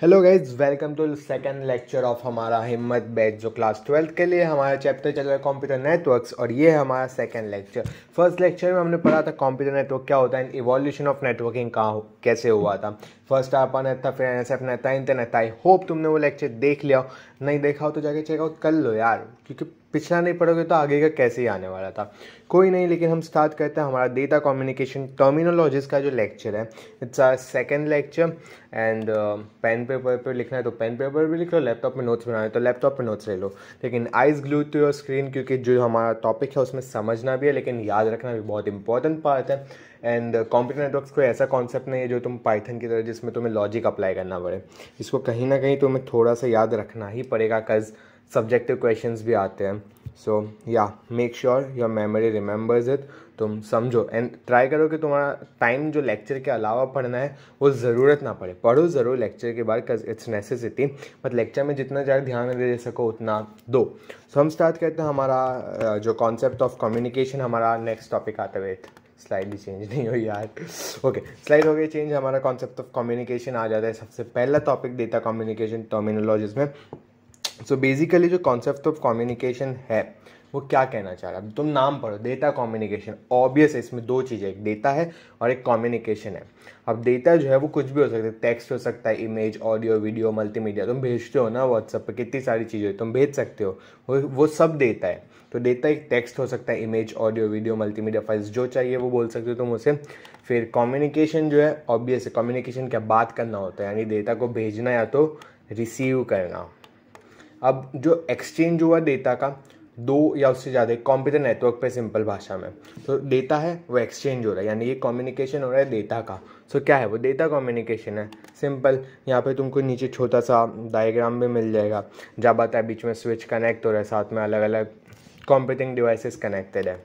Hello guys, welcome to second lecture of हमारा Himmat batch जो class 12 के लिए हमारा चैप्टर चल रहा है कंप्यूटर नेटवर्क्स। और ये है हमारा सेकंड लेक्चर। फर्स्ट लेक्चर में हमने पढ़ा था कंप्यूटर नेटवर्क क्या होता है, इवोल्यूशन ऑफ नेटवर्किंग कैसे हुआ था। फर्स्ट ARPANET था, फिर NSF नेट था, इंटरनेट था। आई होप तुमने वो लेक्चर देख लिया हो, नहीं देखा हो तो जाके चेकआउट कर लो यार, क्योंकि पिछला नहीं पढ़ोगे तो आगे का कैसे ही आने वाला था। कोई नहीं, लेकिन हम स्टार्ट करते हैं हमारा डेटा कम्युनिकेशन टर्मिनोलॉजीज का जो लेक्चर है। It's our second lecture and pen paper पे लिखना है तो पेन पेपर भी लिख लो, लैपटॉप में नोट्स बनाना है तो लैपटॉप पे नोट्स ले लो, लेकिन eyes glued to your screen, क्योंकि जो हमारा टॉपिक है उसमें समझना भी है लेकिन याद रखना भी बहुत इंपॉर्टेंट पार्ट है। एंड कंप्यूटर नेटवर्क्स कोई ऐसा कॉन्सेप्ट नहीं है जो तुम पाइथन की तरह जिसमें तुम्हें लॉजिक अप्लाई करना पड़े। इसको कहीं ना कहीं तुम्हें थोड़ा सा याद रखना ही पड़ेगा, कज सब्जेक्टिव क्वेश्चंस भी आते हैं। सो या make sure your memory remembers it. तुम समझो एंड ट्राई करो कि तुम्हारा टाइम जो लेक्चर के अलावा पढ़ना है वो ज़रूरत ना पड़े। पढ़ो ज़रूर लेक्चर के बाद, कज इट्स नेसेसिटी, बट लेक्चर में जितना ज़्यादा ध्यान दे सको उतना दो। सो हम स्टार्ट करते हैं हमारा जो कॉन्सेप्ट ऑफ कम्युनिकेशन। हमारा नेक्स्ट टॉपिक आता है, वेट स्लाइड भी चेंज नहीं हुई यार। ओके, स्लाइड हो गई चेंज। हमारा कॉन्सेप्ट ऑफ कम्युनिकेशन आ जाता है सबसे पहला टॉपिक डेटा कम्युनिकेशन टर्मिनोलॉजीज में। सो बेसिकली जो कॉन्सेप्ट ऑफ कम्युनिकेशन है वो क्या कहना चाह रहा है, तुम नाम पढ़ो, डेटा कम्युनिकेशन। ऑब्वियस है, इसमें दो चीज़ें, एक डेटा है और एक कम्युनिकेशन है। अब डेटा जो है वो कुछ भी हो सकता है, टेक्स्ट हो सकता है, इमेज, ऑडियो, वीडियो, मल्टीमीडिया। तुम भेजते हो ना व्हाट्सएप पे, कितनी सारी चीज़ें तुम भेज सकते हो, वो सब डेटा है। तो डेटा एक टेक्स्ट हो सकता है, image, audio, video, multimedia files, जो चाहिए वो बोल सकते हो तुम उसे। फिर कम्युनिकेशन जो है, ऑब्वियस है, कम्युनिकेशन क्या बात करना होता है, यानी डेटा को भेजना या तो रिसीव करना। अब जो एक्सचेंज हुआ डेटा का, दो या उससे ज़्यादा कंप्यूटर नेटवर्क पे सिंपल भाषा में, तो डेटा है वो एक्सचेंज हो रहा है, यानी ये कम्युनिकेशन हो रहा है डेटा का। सो क्या है वो, डेटा कम्युनिकेशन है। सिंपल, यहाँ पे तुमको नीचे छोटा सा डायग्राम भी मिल जाएगा जहाँ बताया बीच में स्विच कनेक्ट हो रहा है, साथ में अलग अलग कंप्यूटिंग डिवाइसेस कनेक्टेड है।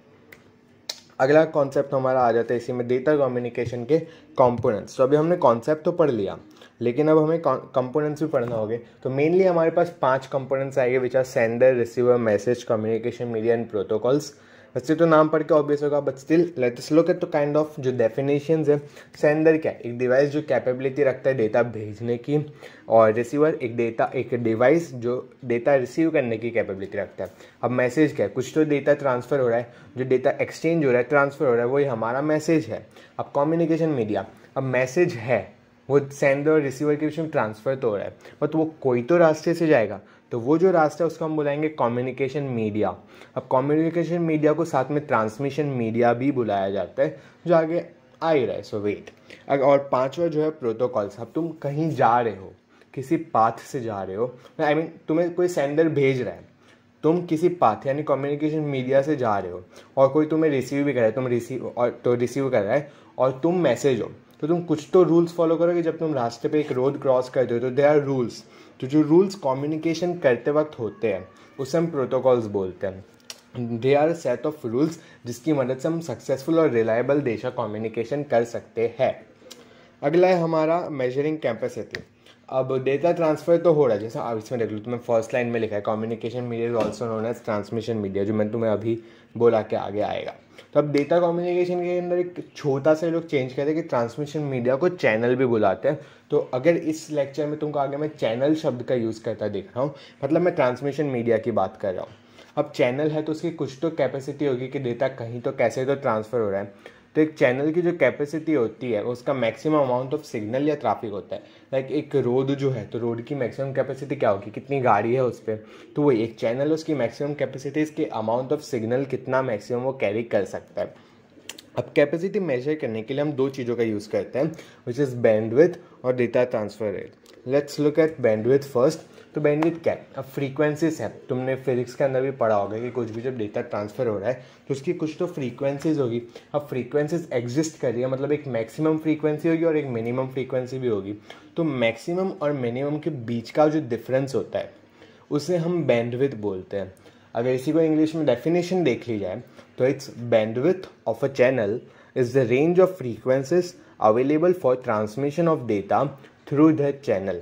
अगला कॉन्सेप्ट हमारा आ जाता है इसी में, डेटा कम्युनिकेशन के कंपोनेंट्स। तो अभी हमने कॉन्सेप्ट तो पढ़ लिया, लेकिन अब हमें कंपोनेंट्स भी पढ़ना होंगे। तो मेनली हमारे पास 5 कंपोनेंट्स आएंगे, which are sender, receiver, message, communication, media and protocols. वैसे तो नाम पढ़ के ऑब्वियस होगा, but still let us look at the kind of जो डेफिनेशंस है। सेंडर क्या है, एक डिवाइस जो कैपेबिलिटी रखता है डेटा भेजने की, और रिसीवर एक डिवाइस जो डेटा रिसीव करने की कैपेबिलिटी रखता है। अब मैसेज क्या है, कुछ तो डेटा ट्रांसफर हो रहा है, जो डेटा एक्सचेंज हो रहा है, ट्रांसफर हो रहा है, वही हमारा मैसेज है। अब कम्युनिकेशन मीडिया, अब मैसेज है वो सेंडर और रिसीवर के बीच में ट्रांसफर तो हो रहा है, बट वो कोई तो रास्ते से जाएगा, तो वो जो रास्ता है उसको हम बुलाएंगे कम्युनिकेशन मीडिया। अब कम्युनिकेशन मीडिया को साथ में ट्रांसमिशन मीडिया भी बुलाया जाता है, जो आगे आ ही रहा है। सो वेट, और पांचवा जो है प्रोटोकॉल्स। अब तुम कहीं जा रहे हो, किसी पाथ से जा रहे हो, आई मीन तुम्हें कोई सेंडर भेज रहा है, तुम किसी पाथ यानी कम्युनिकेशन मीडिया से जा रहे हो, और कोई तुम्हें रिसीव भी कर रहा है, तुम रिसीव कर रहा है और तुम मैसेज हो, तो तुम कुछ तो रूल्स फॉलो करोगे। जब तुम रास्ते पे एक रोड क्रॉस करते हो तो दे आर रूल्स, तो जो रूल्स कम्युनिकेशन करते वक्त होते हैं उसे हम प्रोटोकॉल्स बोलते हैं। They are set of rules जिसकी मदद से हम सक्सेसफुल और रिलायबल डेटा कम्युनिकेशन कर सकते हैं। अगला है हमारा मेजरिंग कैपेसिटी। अब डेटा ट्रांसफर तो हो रहा है, जैसे अब इसमें देख लो, तुम्हें फर्स्ट लाइन में लिखा है communication media is also known as transmission media, जो मैंने तुम्हें अभी बोला के आगे आएगा। तो अब डेटा कम्युनिकेशन के अंदर एक छोटा सा लोग चेंज करते हैं कि ट्रांसमिशन मीडिया को चैनल भी बुलाते हैं। तो अगर इस लेक्चर में तुमको आगे मैं चैनल शब्द का यूज़ करता देख रहा हूँ, मतलब मैं ट्रांसमिशन मीडिया की बात कर रहा हूँ। अब चैनल है तो उसकी कुछ तो कैपेसिटी होगी कि डेटा कहीं तो कैसे तो ट्रांसफ़र हो रहा है। तो एक चैनल की जो कैपेसिटी होती है उसका मैक्सिमम अमाउंट ऑफ सिग्नल या ट्रैफिक होता है। लाइक एक रोड जो है, तो रोड की मैक्सिमम कैपेसिटी क्या होगी, कितनी गाड़ी है उस पर, तो वो एक चैनल उसकी मैक्सिमम कैपेसिटी, इसके अमाउंट ऑफ सिग्नल कितना मैक्सिमम वो कैरी कर सकता है। अब कैपेसिटी मेजर करने के लिए हम दो चीज़ों का यूज़ करते हैं, विच इज़ बैंडविड्थ और data transfer rate. Let's look at bandwidth first. तो बैंडविड्थ क्या है, अब फ्रीक्वेंसीज है, तुमने फिजिक्स के अंदर भी पढ़ा होगा कि कुछ भी जब डेटा ट्रांसफर हो रहा है तो उसकी कुछ तो फ्रीक्वेंसीज होगी। अब फ्रीक्वेंसीज एग्जिस्ट कर रही है, मतलब एक मैक्सिमम फ्रीक्वेंसी होगी और एक मिनिमम फ्रीक्वेंसी भी होगी। तो मैक्सिमम और मिनिमम के बीच का जो डिफरेंस होता है उसे हम बैंडविड्थ बोलते हैं। अगर इसी को इंग्लिश में डेफिनेशन देख ली जाए तो it's bandwidth of a channel is the range of frequencies available for transmission of data through the channel.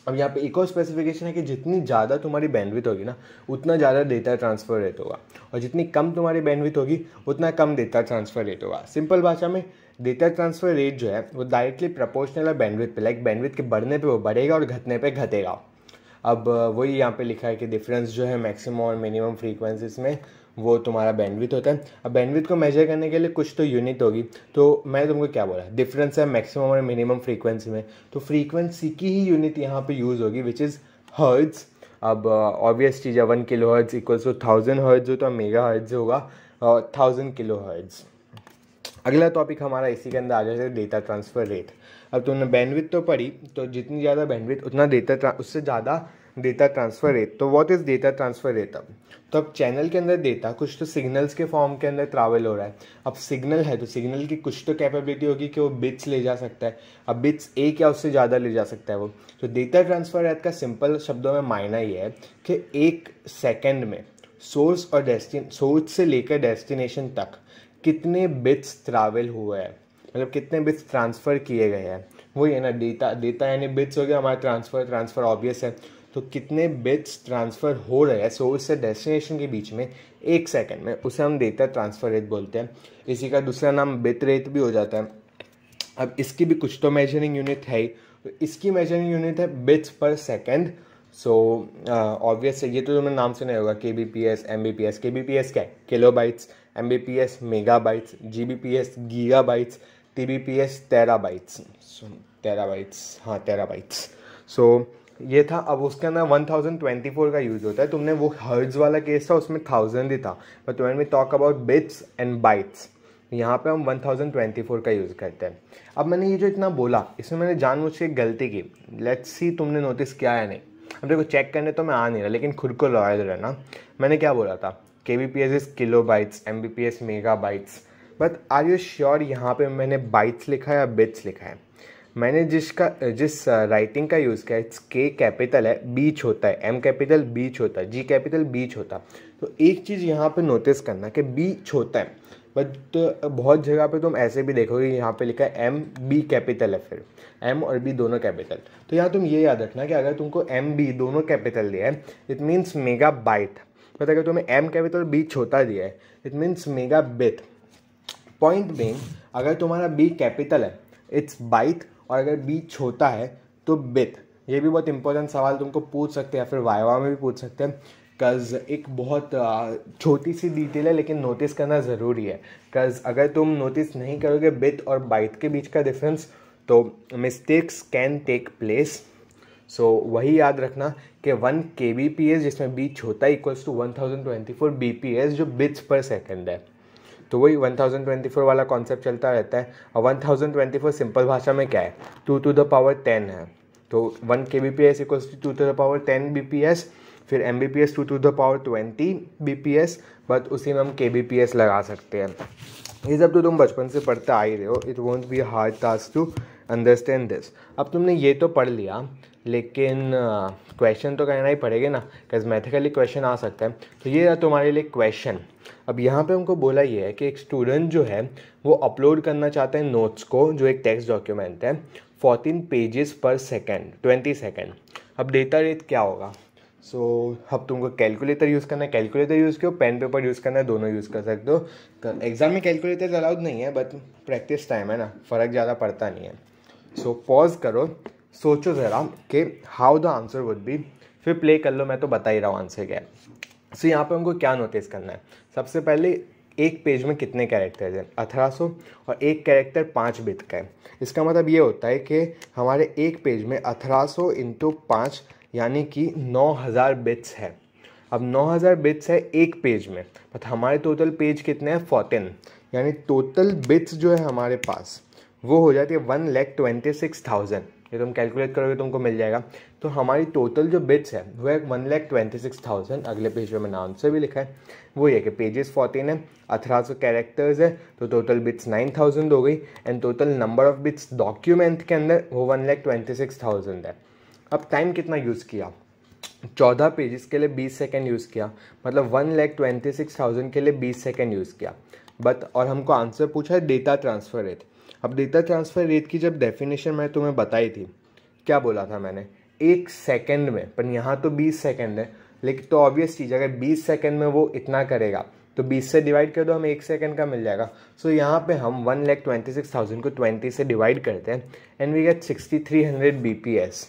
अब यहाँ पे एक और स्पेसिफिकेशन है कि जितनी ज़्यादा तुम्हारी बैंडविड्थ होगी ना, उतना ज़्यादा डेटा ट्रांसफ़र रेट होगा, और जितनी कम तुम्हारी बैंडविड्थ होगी उतना कम डेटा ट्रांसफ़र रेट होगा। सिंपल भाषा में डेटा ट्रांसफ़र रेट जो है वो डायरेक्टली प्रोपोर्शनल है बैंडविड्थ पे, लाइक बैंडविड्थ के बढ़ने पे वो बढ़ेगा और घटने पे घटेगा। अब वही यहाँ पे लिखा है कि डिफरेंस जो है मैक्सिमम और मिनिमम फ्रीक्वेंसीज में वो तुम्हारा बैंडविड्थ होता है। अब बैंडविड्थ को मेजर करने के लिए कुछ तो यूनिट होगी, तो मैं तुमको क्या बोला, डिफरेंस है मैक्सिमम और मिनिमम फ्रीक्वेंसी में, तो फ्रीक्वेंसी की ही यूनिट यहाँ पे यूज़ होगी विच इज़ हर्ट्ज़। अब ऑब्वियस चीज़ है 1 kilo hertz equals to 1000 hertz हो तो मेगा हर्ट्ज़ होगा 1000 किलो हर्ट्ज़। अगला टॉपिक हमारा इसी के अंदर आ जाता है डेटा ट्रांसफ़र रेट। अब तुमने बैंडविड्थ तो पढ़ी, तो जितनी ज़्यादा बैंडविड्थ उतना उससे ज़्यादा डेटा ट्रांसफ़र रेट। तो what is data transfer rate? अब चैनल के अंदर डेटा कुछ तो सिग्नल्स के फॉर्म के अंदर ट्रैवल हो रहा है। अब सिग्नल है तो सिग्नल की कुछ तो कैपेबिलिटी होगी कि वो बिट्स ले जा सकता है। अब बिट्स एक या उससे ज़्यादा ले जा सकता है वो। तो डेटा ट्रांसफ़र रेट का सिंपल शब्दों में मायना ये है कि एक सेकेंड में सोर्स से लेकर डेस्टिनेशन तक कितने बिट्स ट्रैवल हुए हैं, मतलब कितने बिट्स ट्रांसफ़र किए गए हैं। वही है ना डेटा यानी बिट्स हो गया हमारा, ट्रांसफ़र ऑब्वियस है। तो कितने बिट्स ट्रांसफ़र हो रहे हैं सोर्स से डेस्टिनेशन के बीच में एक सेकंड में, उसे हम डेटा ट्रांसफ़र रेट बोलते हैं। इसी का दूसरा नाम बिट रेट भी हो जाता है। अब इसकी भी कुछ तो मेजरिंग यूनिट है ही, तो इसकी मेजरिंग यूनिट है बिट्स पर सेकेंड। सो ऑब्वियस है, ये तो तुम्हें नाम से नहीं होगा, KBPS, MBPS। KBPS क्या है? Kilobytes, MBPS megabytes, GBPS gigabytes, TBPS terabytes. Terabytes. So ये था। अब उसके अंदर 1024 का यूज़ होता है। तुमने वो हर्ट्ज़ वाला केस था उसमें 1000 ही था, but when we talk about bits and bytes यहाँ पे हम 1024 का यूज़ करते हैं। अब मैंने ये जो इतना बोला इसमें मैंने जानबूझ के गलती की। लेट्स सी तुमने नोटिस किया है नहीं। अब देखो चेक करने तो मैं आ नहीं रहा, लेकिन खुद को लॉयल रहना। मैंने क्या बोला था? KBPS is kilo bytes, MBPS mega bytes. But are you sure यहाँ पे मैंने बाइट्स लिखा है या बिट्स लिखा है? मैंने जिस राइटिंग का यूज़ किया, इट्स K कैपिटल है, बीच होता है, M कैपिटल बीच होता है, G कैपिटल बीच होता है। तो एक चीज़ यहाँ पे नोटिस करना कि बीच होता है, बट बहुत जगह पे तुम ऐसे भी देखोगे यहाँ पे लिखा है MB कैपिटल है, फिर M और B दोनों कैपिटल। तो यहाँ तुम ये याद रखना कि अगर तुमको MB दोनों कैपिटल दिया है it means mega bite, but अगर तुम्हें M कैपिटल B छोटा दिया है it means mega bit. Point being, अगर तुम्हारा B कैपिटल है इट्स बाइट, और अगर B छोटा है तो बिट। ये भी बहुत इंपॉर्टेंट सवाल तुमको पूछ सकते हैं या फिर वाइवा में भी पूछ सकते हैं, कज़ एक बहुत छोटी सी डिटेल है लेकिन नोटिस करना ज़रूरी है। कज़ अगर तुम नोटिस नहीं करोगे बिट और बाइट के बीच का डिफरेंस तो मिस्टेक्स कैन टेक प्लेस। सो वही याद रखना कि 1 KBPS जिसमें B छोटा इक्वल्स टू 1024 BPS जो बिट्स पर सेकेंड है। तो वही 1024 वाला कॉन्सेप्ट चलता रहता है। और 1024 सिंपल भाषा में क्या है? 2 to the power 10 है। तो 1 KBPS equals to 2 to the power 10 BPS, फिर MBPS 2 to the power 20 BPS, but उसी में हम KBPS लगा सकते हैं। ये सब तो तुम बचपन से पढ़ते आ ही रहे हो। It won't be hard task to understand this. अब तुमने ये तो पढ़ लिया, लेकिन क्वेश्चन तो करना ही पड़ेगा ना, बिकॉज मैथमेटिकली क्वेश्चन आ सकता है। तो ये है तुम्हारे लिए क्वेश्चन। अब यहाँ पे हमको बोला ये है कि एक स्टूडेंट जो है वो अपलोड करना चाहते हैं नोट्स को, जो एक टेक्स्ट डॉक्यूमेंट है, 14 पेजेस पर सेकेंड, 20 सेकेंड। अब डेटा रेट क्या होगा? सो अब तुमको कैलकुलेटर यूज़ करना है, कैलकुलेटर यूज़ करो, पेन पेपर यूज़ करना है, दोनों यूज़ कर सकते हो। एग्जाम में कैलकुलेटर अलाउड नहीं है, बट प्रैक्टिस टाइम है ना, फ़र्क ज़्यादा पड़ता नहीं है। सो पॉज करो, सोचो ज़रा कि how the answer would be, फिर प्ले कर लो। मैं तो बता ही रहा हूँ आंसर क्या है। सो यहाँ पे हमको क्या नोटिस करना है? सबसे पहले एक पेज में कितने कैरेक्टर्स हैं? 1800, और एक कैरेक्टर 5 बिट का है। इसका मतलब ये होता है कि हमारे एक पेज में 1800 × 5 यानी कि 9000 बिट्स है। अब 9000 बिट्स है एक पेज में, बट हमारे टोटल पेज कितने हैं? 14, यानी टोटल बिट्स जो है हमारे पास वो हो जाती है 1,26,000। ये तुम कैलकुलेट करोगे तुमको मिल जाएगा। तो हमारी टोटल जो बिट्स है वो है 1,26,000। अगले पेज पे मैंने आंसर भी लिखा है, वो ये कि पेजेस 14 है, 1800 कैरेक्टर्स है, तो टोटल बिट्स 9000 हो गई, and total number of bits document के अंदर वो 1,26,000 है। अब टाइम कितना यूज़ किया? 14 पेजेस के लिए 20 सेकेंड यूज़ किया, मतलब 1,26,000 के लिए 20 सेकेंड यूज़ किया। बट और हमको आंसर पूछा है डेटा ट्रांसफ़र रेट। अब डेटा ट्रांसफ़र रेट की जब डेफिनेशन मैं तुम्हें बताई थी, क्या बोला था मैंने? एक सेकंड में, पर यहाँ तो 20 सेकंड है, लेकिन तो ऑब्वियस चीज़ अगर 20 सेकंड में वो इतना करेगा तो 20 से डिवाइड कर दो, हमें 1 सेकंड का मिल जाएगा। सो यहाँ पे हम 1,26,000 को 20 से डिवाइड करते हैं एंड वी गेट 6300 BPS।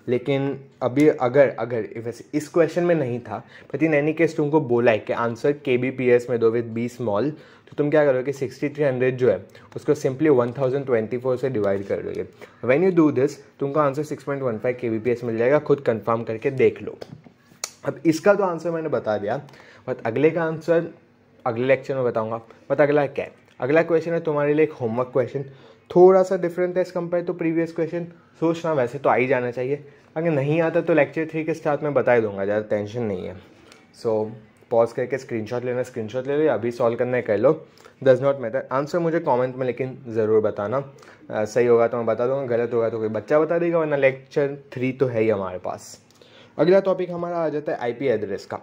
लेकिन अभी अगर वैसे इस क्वेश्चन में नहीं था, बट इन एनी केस तुमको बोला है कि आंसर KBPS में दो विद B स्मॉल, तो तुम क्या करोगे 6300 जो है उसको सिंपली 1024 से डिवाइड कर दोगे। व्हेन यू डू दिस तुमको आंसर 6.15 KBPS मिल जाएगा, खुद कंफर्म करके देख लो। अब इसका तो आंसर मैंने बता दिया, बट अगले का आंसर अगले लेक्चर में बताऊंगा। बट अगला क्या है, अगला क्वेश्चन है तुम्हारे लिए एक होमवर्क क्वेश्चन, थोड़ा सा डिफरेंट है as compare to previous question. सोचना वैसे तो आ ही जाना चाहिए, अगर नहीं आता तो लेक्चर 3 के स्टार्ट में बता ही दूंगा, ज़्यादा टेंशन नहीं है। सो पॉज करके स्क्रीनशॉट लेना, स्क्रीनशॉट ले लो, या अभी सॉल्व करना है कर लो, डज नॉट मैटर। आंसर मुझे कमेंट में लेकिन ज़रूर बताना, सही होगा तो मैं बता दूंगा, गलत होगा तो कोई बच्चा बता देगा, वरना लेक्चर 3 तो है ही हमारे पास। अगला टॉपिक हमारा आ जाता है IP एड्रेस का।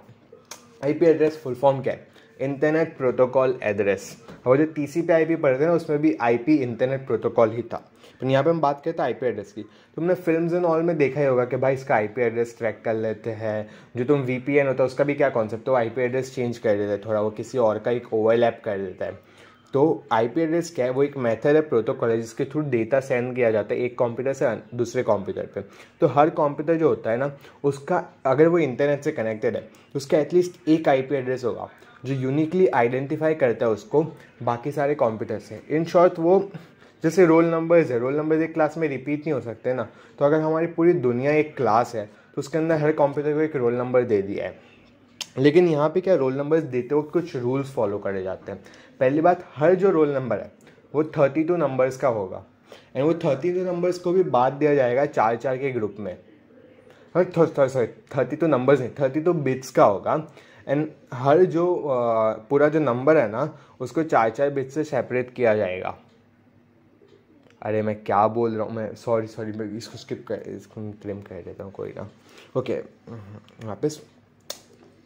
IP एड्रेस फुल फॉर्म क्या है, इंटरनेट प्रोटोकॉल एड्रेस। और जो TCP IP पढ़ते हैं उसमें भी IP इंटरनेट प्रोटोकॉल ही था, तो यहाँ पे हम बात करते हैं IP एड्रेस की। तुमने फिल्म्स एंड ऑल में देखा ही होगा कि भाई इसका IP एड्रेस ट्रैक कर लेते हैं, जो तुम VPN होता है उसका भी क्या कॉन्सेप्ट, तो IP एड्रेस चेंज कर देता है थोड़ा, वो किसी और का एक ओवरलैप कर देता है। तो IP एड्रेस क्या है, वो एक मेथड है, प्रोटोकॉल है, जिसके थ्रू डेटा सेंड किया जाता है एक कंप्यूटर से दूसरे कंप्यूटर पे। तो हर कंप्यूटर जो होता है ना, उसका अगर वो इंटरनेट से कनेक्टेड है तो उसका एटलीस्ट एक IP एड्रेस होगा जो यूनिकली आइडेंटिफाई करता है उसको बाकी सारे कंप्यूटर से। इन शॉर्ट वो जैसे रोल नंबर्स है, रोल नंबर्स एक क्लास में रिपीट नहीं हो सकते ना, तो अगर हमारी पूरी दुनिया एक क्लास है तो उसके अंदर हर कंप्यूटर को एक रोल नंबर दे दिया है। लेकिन यहाँ पे क्या, रोल नंबर्स देते वक्त कुछ रूल्स फॉलो करे जाते हैं। पहली बात, हर जो रोल नंबर है वो 32 नंबर्स का होगा, एंड वो 32 नंबर्स को भी बांट दिया जाएगा 4-4 के ग्रुप में। सॉरी 32 नंबर्स नहीं, 32 बिट्स का होगा, एंड हर जो पूरा जो नंबर है ना उसको 4-4 बिट्स से सेपरेट किया जाएगा। अरे मैं क्या बोल रहा हूँ, मैं सॉरी मैं इसको स्किप कर, इसको ट्रिम कर देता हूँ, कोई ना। ओके वापस,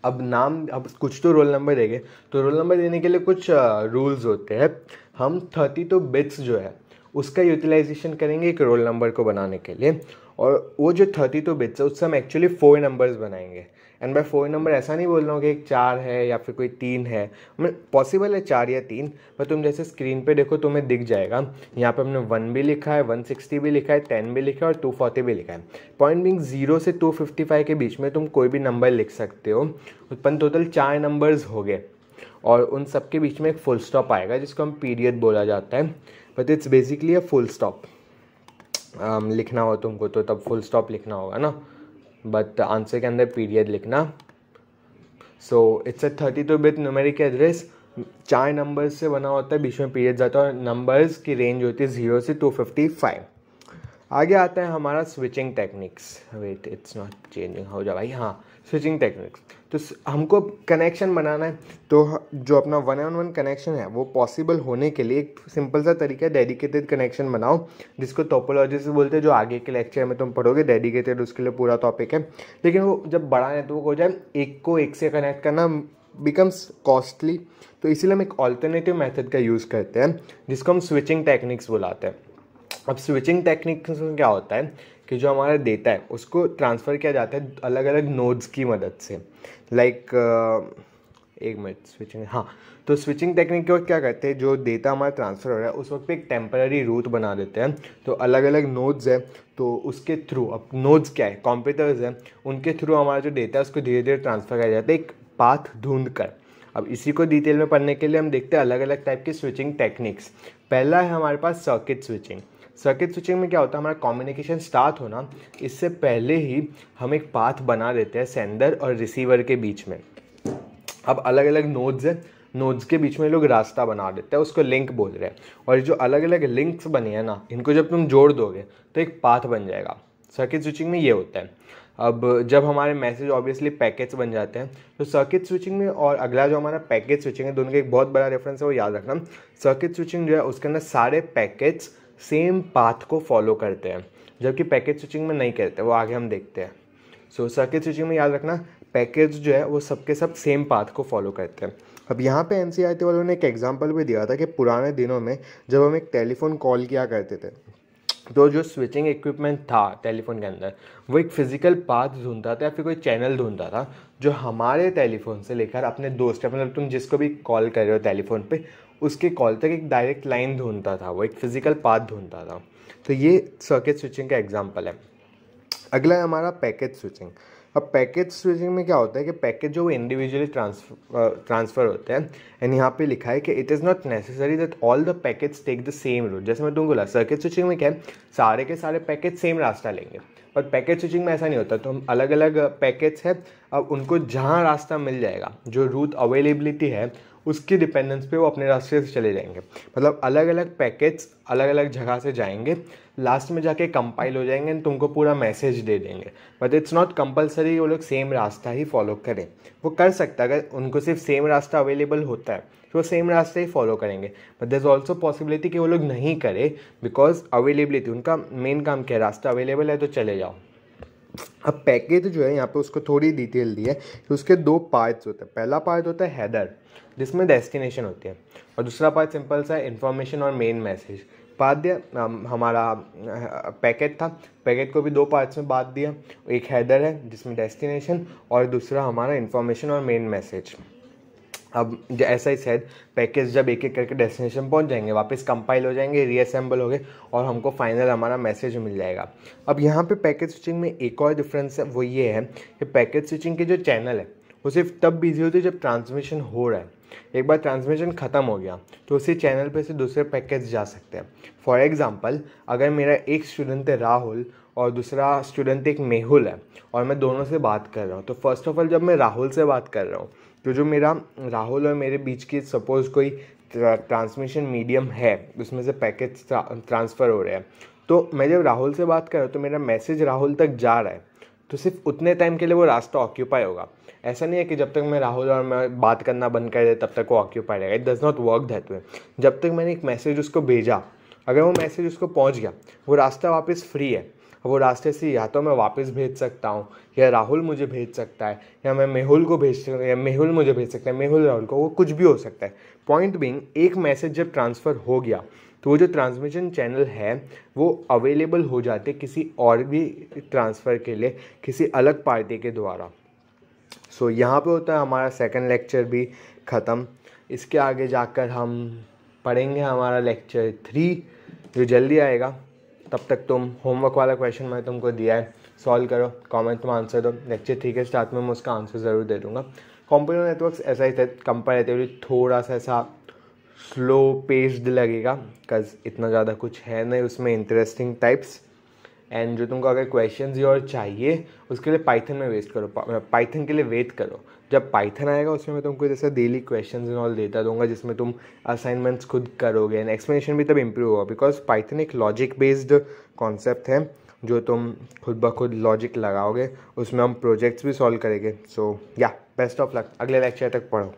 अब कुछ तो रोल नंबर देंगे, तो रोल नंबर देने के लिए कुछ रूल्स होते हैं। हम 32 बिट्स जो है उसका यूटिलाइजेशन करेंगे एक रोल नंबर को बनाने के लिए, और वो जो 32 बिट्स है उससे हम एक्चुअली 4 नंबर्स बनाएंगे। एंड बाय 4 नंबर ऐसा नहीं बोल रहा हूँ कि एक 4 है या फिर कोई 3 है, मतलब पॉसिबल है 4 या 3, पर तुम जैसे स्क्रीन पे देखो तुम्हें दिख जाएगा, यहाँ पे हमने 1 भी लिखा है, 160 भी लिखा है, 10 भी लिखा है और 240 भी लिखा है। पॉइंट बिंग 0 से 255 के बीच में तुम कोई भी नंबर लिख सकते हो, उत्पन्न टोटल 4 नंबर्स हो गए, और उन सब के बीच में एक फुल स्टॉप आएगा जिसको हम पीरियड बोला जाता है, but it's basically a full stop. लिखना हो तुमको तो तब फुल स्टॉप लिखना होगा ना, बट आंसर के अंदर पीरियड लिखना। So it's a 32 bit numeric address, 4 numbers से बना होता है, बीच में पीरियड जाता है, और नंबर्स की रेंज होती है 0 से 255। आगे आता है हमारा switching techniques. Wait, it's not changing, हो जा भाई, हाँ स्विचिंग टेक्निक्स। तो हमको कनेक्शन बनाना है, तो जो अपना 1-on-1 कनेक्शन है वो पॉसिबल होने के लिए एक सिंपल सा तरीका है, डेडिकेटेड कनेक्शन बनाओ, जिसको टोपोलॉजी से बोलते हैं, जो आगे के लेक्चर में तुम पढ़ोगे। डेडिकेटेड उसके लिए पूरा टॉपिक है, लेकिन वो जब बड़ा नेटवर्क हो जाए एक को एक से कनेक्ट करना बिकम्स कॉस्टली, तो इसीलिए हम एक ऑल्टरनेटिव मेथड का यूज़ करते हैं जिसको हम स्विचिंग टेक्निक्स बुलाते हैं। अब स्विचिंग टेक्निक्स में क्या होता है कि जो हमारा डेटा है उसको ट्रांसफ़र किया जाता है अलग अलग नोड्स की मदद से। लाइक एक मिनट, स्विचिंग, हाँ, तो स्विचिंग टेक्निक के वक्त क्या करते हैं, जो डेटा हमारा ट्रांसफ़र हो रहा है उस वक्त पे एक टेम्पररी रूट बना देते हैं। तो अलग अलग नोड्स है, तो उसके थ्रू, अब नोड्स क्या है, कंप्यूटर्स हैं, उनके थ्रू हमारा जो डेटा है उसको धीरे धीरे ट्रांसफ़र किया जाता है एक पाथ ढूंढ कर। अब इसी को डिटेल में पढ़ने के लिए हम देखते हैं अलग अलग टाइप की स्विचिंग टेक्निक्स। पहला है हमारे पास सर्किट स्विचिंग। सर्किट स्विचिंग में क्या होता है, हमारा कम्युनिकेशन स्टार्ट होना इससे पहले ही हम एक पाथ बना देते हैं सेंडर और रिसीवर के बीच में। अब अलग अलग नोड्स हैं, नोड्स के बीच में लोग रास्ता बना देते हैं, उसको लिंक बोल रहे हैं, और जो अलग अलग लिंक्स बने हैं ना, इनको जब तुम जोड़ दोगे तो एक पाथ बन जाएगा। सर्किट स्विचिंग में ये होता है। अब जब हमारे मैसेज ऑब्वियसली पैकेट्स बन जाते हैं, तो सर्किट स्विचिंग में और अगला जो हमारा पैकेट स्विचिंग है, दोनों का एक बहुत बड़ा डिफरेंस है, वो याद रखना। सर्किट स्विचिंग जो है उसके अंदर सारे पैकेट्स सेम पाथ को फॉलो करते हैं, जबकि पैकेट स्विचिंग में नहीं करते, वो आगे हम देखते हैं। सो सर्किट स्विचिंग में याद रखना पैकेट्स जो है वो सबके सब सेम पाथ को फॉलो करते हैं। अब यहाँ पे NCERT वालों ने एक एग्जांपल भी दिया था कि पुराने दिनों में जब हम एक टेलीफोन कॉल किया करते थे तो जो स्विचिंग इक्विपमेंट था टेलीफोन के अंदर वो एक फिजिकल पाथ ढूंढता था या फिर कोई चैनल ढूंढता था जो हमारे टेलीफोन से लेकर अपने दोस्त, मतलब तुम जिसको भी कॉल कर रहे हो टेलीफोन पे, उसके कॉल तक एक डायरेक्ट लाइन ढूंढता था, वो एक फिजिकल पाथ ढूंढता था। तो ये सर्किट स्विचिंग का एग्जाम्पल है। अगला है हमारा पैकेट स्विचिंग। अब पैकेट स्विचिंग में क्या होता है कि पैकेट जो इंडिविजुअली ट्रांसफ़र होते हैं, एंड यहाँ पे लिखा है कि it is not necessary that all the packets take the same route. जैसे मैं तुमको बोला सर्किट स्विचिंग में क्या है, सारे के सारे पैकेट सेम रास्ता लेंगे, पर पैकेट स्विचिंग में ऐसा नहीं होता। तो हम अलग अलग पैकेट्स है, अब उनको जहाँ रास्ता मिल जाएगा, जो रूट अवेलेबिलिटी है उसकी डिपेंडेंस पे वो अपने रास्ते से चले जाएंगे। मतलब अलग अलग पैकेट्स अलग अलग जगह से जाएंगे, लास्ट में जाके कंपाइल हो जाएंगे एंड तुमको पूरा मैसेज दे देंगे। बट इट्स नॉट कंपलसरी वो लोग सेम रास्ता ही फॉलो करें। वो कर सकता है अगर उनको सिर्फ सेम रास्ता अवेलेबल होता है तो वो सेम रास्ते ही फॉलो करेंगे। But there is also possibility कि वो लोग नहीं करें बिकॉज अवेलेबिलिटी, उनका मेन काम क्या है, रास्ता अवेलेबल है तो चले जाओ। अब पैकेज जो है यहाँ पे उसको थोड़ी डिटेल दी है कि उसके दो पार्ट्स होते हैं। पहला पार्ट होता है हेडर जिसमें डेस्टिनेशन होती है, और दूसरा पार्ट सिंपल सा इन्फॉर्मेशन और मेन मैसेज। बांट दिया हमारा पैकेट था, पैकेट को भी दो पार्ट्स में बांट दिया, एक हेडर है जिसमें डेस्टिनेशन और दूसरा हमारा इन्फॉर्मेशन और मेन मैसेज। अब ऐसा ही सेड पैकेज जब एक एक करके डेस्टिनेशन पहुंच जाएंगे, वापस कंपाइल हो जाएंगे, रीअसेंबल हो गए और हमको फाइनल हमारा मैसेज मिल जाएगा। अब यहाँ पे पैकेज स्विचिंग में एक और डिफरेंस है, वो ये है कि पैकेज स्विचिंग के जो चैनल है वो सिर्फ तब बिजी होती है जब ट्रांसमिशन हो रहा है। एक बार ट्रांसमिशन ख़त्म हो गया तो उसी चैनल पे से दूसरे पैकेज जा सकते हैं। फॉर एग्जांपल अगर मेरा एक स्टूडेंट है राहुल और दूसरा स्टूडेंट एक मेहुल है और मैं दोनों से बात कर रहा हूँ, तो फर्स्ट ऑफ ऑल जब मैं राहुल से बात कर रहा हूँ तो जो मेरा राहुल और मेरे बीच की सपोज कोई ट्रांसमिशन मीडियम है उसमें से पैकेज ट्रांसफ़र हो रहे हैं, तो मैं जब राहुल से बात कर रहा हूँ तो मेरा मैसेज राहुल तक जा रहा है, तो सिर्फ उतने टाइम के लिए वो रास्ता ऑक्यूपाई होगा। ऐसा नहीं है कि जब तक मैं राहुल और मैं बात करना बंद कर दे तब तक वो ऑक्यूपाई रहेगा। It does not work that way. जब तक मैंने एक मैसेज उसको भेजा, अगर वो मैसेज उसको पहुंच गया, वो रास्ता वापस फ्री है। वो रास्ते से या तो मैं वापस भेज सकता हूँ, या राहुल मुझे भेज सकता है, या मैं मेहुल को भेज सकता हूँ, या मेहुल मुझे भेज सकता है, मेहुल राहुल को, वो कुछ भी हो सकता है। पॉइंट बीइंग एक मैसेज जब ट्रांसफ़र हो गया तो वो जो ट्रांसमिशन चैनल है वो अवेलेबल हो जाते किसी और भी ट्रांसफ़र के लिए किसी अलग पार्टी के द्वारा। सो यहाँ पे होता है हमारा सेकंड लेक्चर भी ख़त्म। इसके आगे जाकर हम पढ़ेंगे हमारा लेक्चर 3 जो जल्दी आएगा। तब तक तुम होमवर्क वाला क्वेश्चन मैंने तुमको दिया है, सॉल्व करो, कमेंट में आंसर दो। लेक्चर 3 के स्टार्ट में मैं उसका आंसर ज़रूर दे दूँगा। कंप्यूटर नेटवर्क्स ऐसा ही था, कंपैरेटिवली थोड़ा सा ऐसा स्लो पेस्ड लगेगा बिकॉज इतना ज़्यादा कुछ है नहीं उसमें इंटरेस्टिंग टाइप्स। एंड जो तुमको अगर क्वेश्चंस और चाहिए उसके लिए पाइथन में वेस्ट करो, पाइथन के लिए वेट करो। जब पाइथन आएगा उसमें मैं तुमको जैसे डेली क्वेश्चंस एंड ऑल देता दूंगा जिसमें तुम असाइनमेंट्स खुद करोगे एंड एक्सप्लेनेशन भी तब इम्प्रूव होगा बिकॉज पाइथन एक लॉजिक बेस्ड कॉन्सेप्ट है जो तुम खुद ब खुद लॉजिक लगाओगे, उसमें हम प्रोजेक्ट्स भी सॉल्व करेंगे। सो या बेस्ट ऑफ लक, अगले लेक्चर तक पढ़ो।